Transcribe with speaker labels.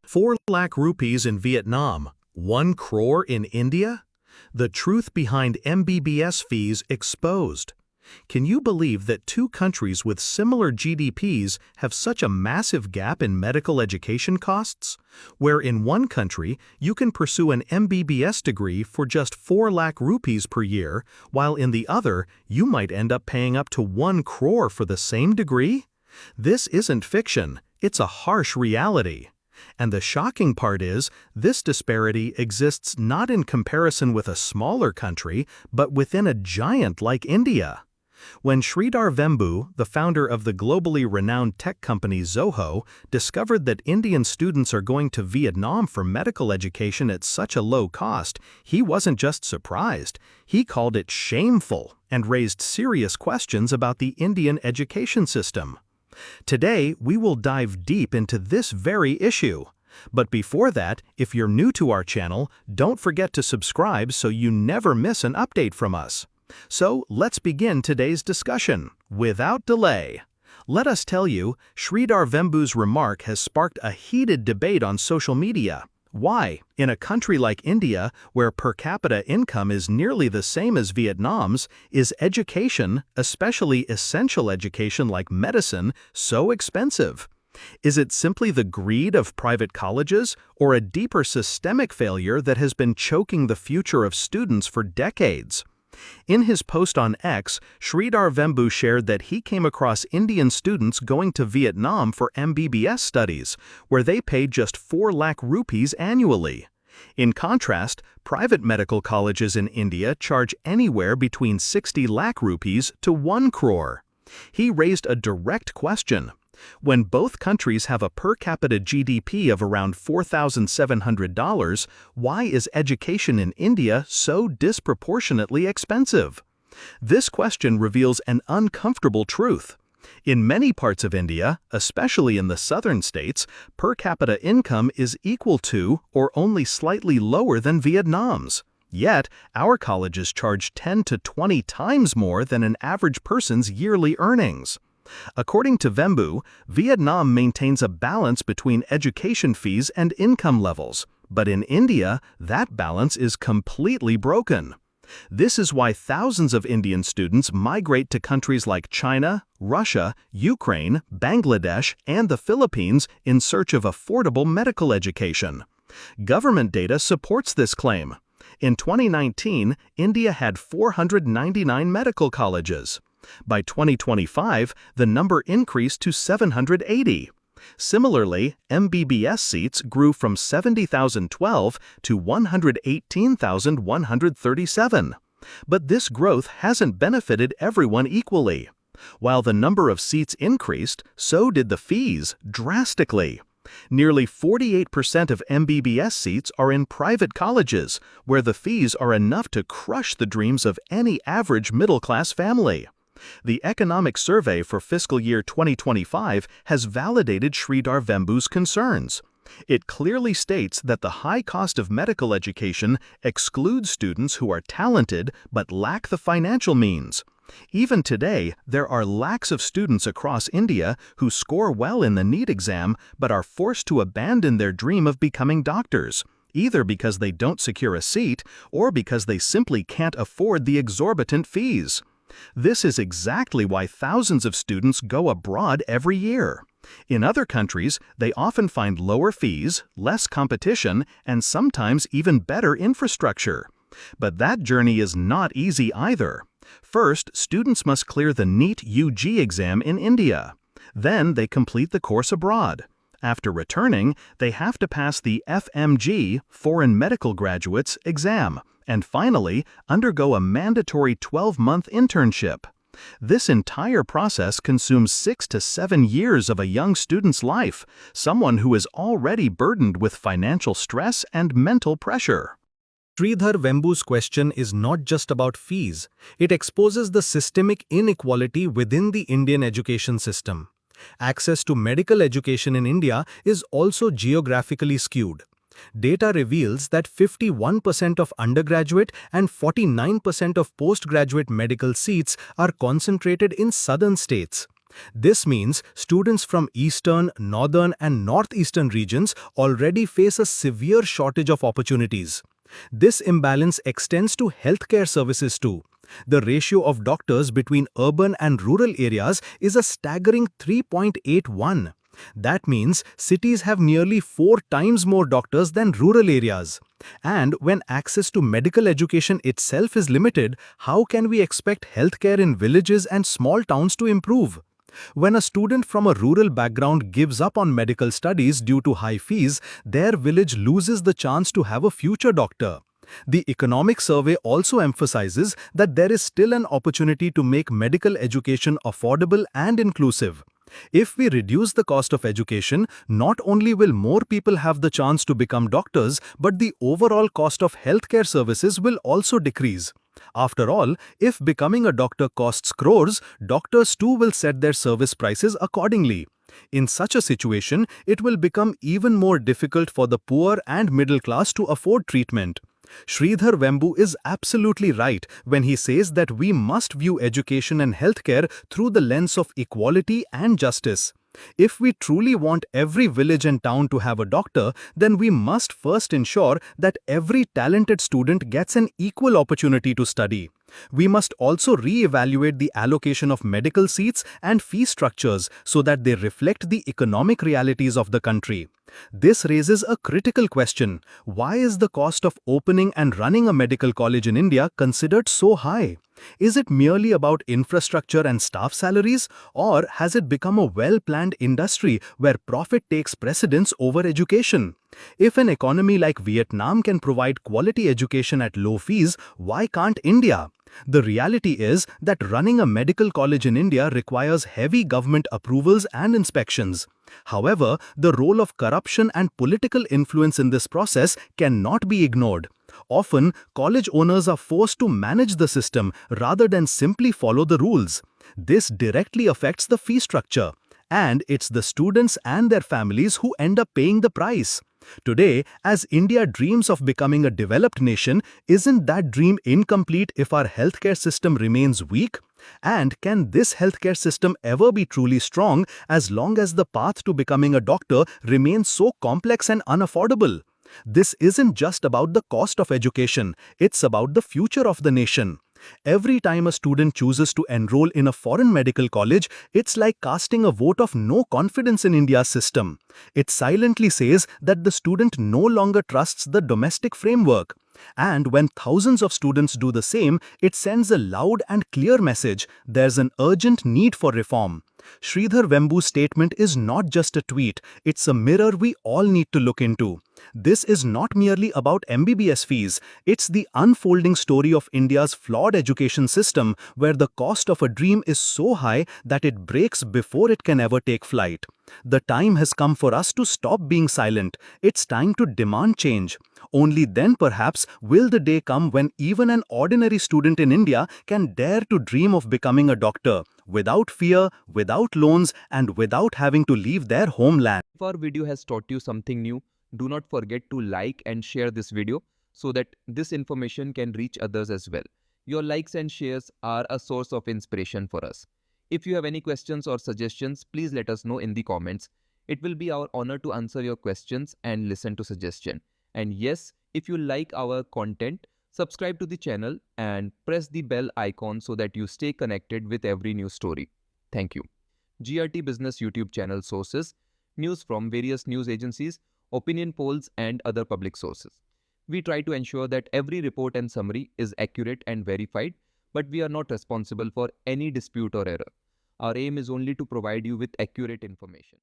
Speaker 1: 4 lakh rupees in Vietnam, 1 crore in India? The truth behind MBBS fees exposed. Can you believe that two countries with similar GDPs have such a massive gap in medical education costs? Where in one country, you can pursue an MBBS degree for just 4 lakh rupees per year, while in the other, you might end up paying up to 1 crore for the same degree? This isn't fiction, it's a harsh reality. And the shocking part is, this disparity exists not in comparison with a smaller country, but within a giant like India. When Sridhar Vembu, the founder of the globally renowned tech company Zoho, discovered that Indian students are going to Vietnam for medical education at such a low cost, he wasn't just surprised, he called it shameful and raised serious questions about the Indian education system. Today, we will dive deep into this very issue. But before that, if you're new to our channel, don't forget to subscribe so you never miss an update from us. So, let's begin today's discussion, without delay. Let us tell you, Sridhar Vembu's remark has sparked a heated debate on social media. Why, in a country like India, where per capita income is nearly the same as Vietnam's, is education, especially essential education like medicine, so expensive? Is it simply the greed of private colleges, or a deeper systemic failure that has been choking the future of students for decades? In his post on X, Sridhar Vembu shared that he came across Indian students going to Vietnam for MBBS studies, where they paid just 4 lakh rupees annually. In contrast, private medical colleges in India charge anywhere between 60 lakh rupees to 1 crore. He raised a direct question. When both countries have a per capita GDP of around $4,700, why is education in India so disproportionately expensive? This question reveals an uncomfortable truth. In many parts of India, especially in the southern states, per capita income is equal to or only slightly lower than Vietnam's. Yet, our colleges charge 10 to 20 times more than an average person's yearly earnings. According to Vembu, Vietnam maintains a balance between education fees and income levels, but in India, that balance is completely broken. This is why thousands of Indian students migrate to countries like China, Russia, Ukraine, Bangladesh, and the Philippines in search of affordable medical education. Government data supports this claim. In 2019, India had 499 medical colleges. By 2025, the number increased to 780. Similarly, MBBS seats grew from 70,012 to 118,137. But this growth hasn't benefited everyone equally. While the number of seats increased, so did the fees, drastically. Nearly 48% of MBBS seats are in private colleges, where the fees are enough to crush the dreams of any average middle-class family. The Economic Survey for fiscal year 2025 has validated Sridhar Vembu's concerns. It clearly states that the high cost of medical education excludes students who are talented but lack the financial means. Even today, there are lakhs of students across India who score well in the NEET exam but are forced to abandon their dream of becoming doctors, either because they don't secure a seat or because they simply can't afford the exorbitant fees. This is exactly why thousands of students go abroad every year. In other countries, they often find lower fees, less competition, and sometimes even better infrastructure. But that journey is not easy either. First, students must clear the NEET UG exam in India. Then they complete the course abroad. After returning, they have to pass the FMG, Foreign Medical Graduates, exam, and finally, undergo a mandatory 12-month internship. This entire process consumes 6 to 7 years of a young student's life, someone who is already burdened with financial stress and mental pressure.
Speaker 2: Sridhar Vembu's question is not just about fees. It exposes the systemic inequality within the Indian education system. Access to medical education in India is also geographically skewed. Data reveals that 51% of undergraduate and 49% of postgraduate medical seats are concentrated in southern states. This means students from eastern, northern and northeastern regions already face a severe shortage of opportunities. This imbalance extends to healthcare services too. The ratio of doctors between urban and rural areas is a staggering 3.81. That means cities have nearly 4 times more doctors than rural areas. And when access to medical education itself is limited, how can we expect healthcare in villages and small towns to improve? When a student from a rural background gives up on medical studies due to high fees, their village loses the chance to have a future doctor. The economic survey also emphasizes that there is still an opportunity to make medical education affordable and inclusive. If we reduce the cost of education, not only will more people have the chance to become doctors, but the overall cost of healthcare services will also decrease. After all, if becoming a doctor costs crores, doctors too will set their service prices accordingly. In such a situation, it will become even more difficult for the poor and middle class to afford treatment. Sridhar Vembu is absolutely right when he says that we must view education and healthcare through the lens of equality and justice. If we truly want every village and town to have a doctor, then we must first ensure that every talented student gets an equal opportunity to study. We must also re-evaluate the allocation of medical seats and fee structures so that they reflect the economic realities of the country. This raises a critical question. Why is the cost of opening and running a medical college in India considered so high? Is it merely about infrastructure and staff salaries, or has it become a well-planned industry where profit takes precedence over education? If an economy like Vietnam can provide quality education at low fees, why can't India? The reality is that running a medical college in India requires heavy government approvals and inspections. However, the role of corruption and political influence in this process cannot be ignored. Often, college owners are forced to manage the system rather than simply follow the rules. This directly affects the fee structure, and it's the students and their families who end up paying the price. Today, as India dreams of becoming a developed nation, isn't that dream incomplete if our healthcare system remains weak? And can this healthcare system ever be truly strong as long as the path to becoming a doctor remains so complex and unaffordable? This isn't just about the cost of education, it's about the future of the nation. Every time a student chooses to enroll in a foreign medical college, it's like casting a vote of no confidence in India's system. It silently says that the student no longer trusts the domestic framework. And when thousands of students do the same, it sends a loud and clear message: there's an urgent need for reform. Sridhar Vembu's statement is not just a tweet, it's a mirror we all need to look into. This is not merely about MBBS fees, it's the unfolding story of India's flawed education system where the cost of a dream is so high that it breaks before it can ever take flight. The time has come for us to stop being silent. It's time to demand change. Only then perhaps will the day come when even an ordinary student in India can dare to dream of becoming a doctor, without fear, without loans, and without having to leave their homeland.
Speaker 3: If our video has taught you something new, do not forget to like and share this video so that this information can reach others as well. Your likes and shares are a source of inspiration for us. If you have any questions or suggestions, please let us know in the comments. It will be our honor to answer your questions and listen to suggestions. And yes, if you like our content, subscribe to the channel and press the bell icon so that you stay connected with every new story. Thank you. GRT Business YouTube channel sources: news from various news agencies, opinion polls and other public sources. We try to ensure that every report and summary is accurate and verified, but we are not responsible for any dispute or error. Our aim is only to provide you with accurate information.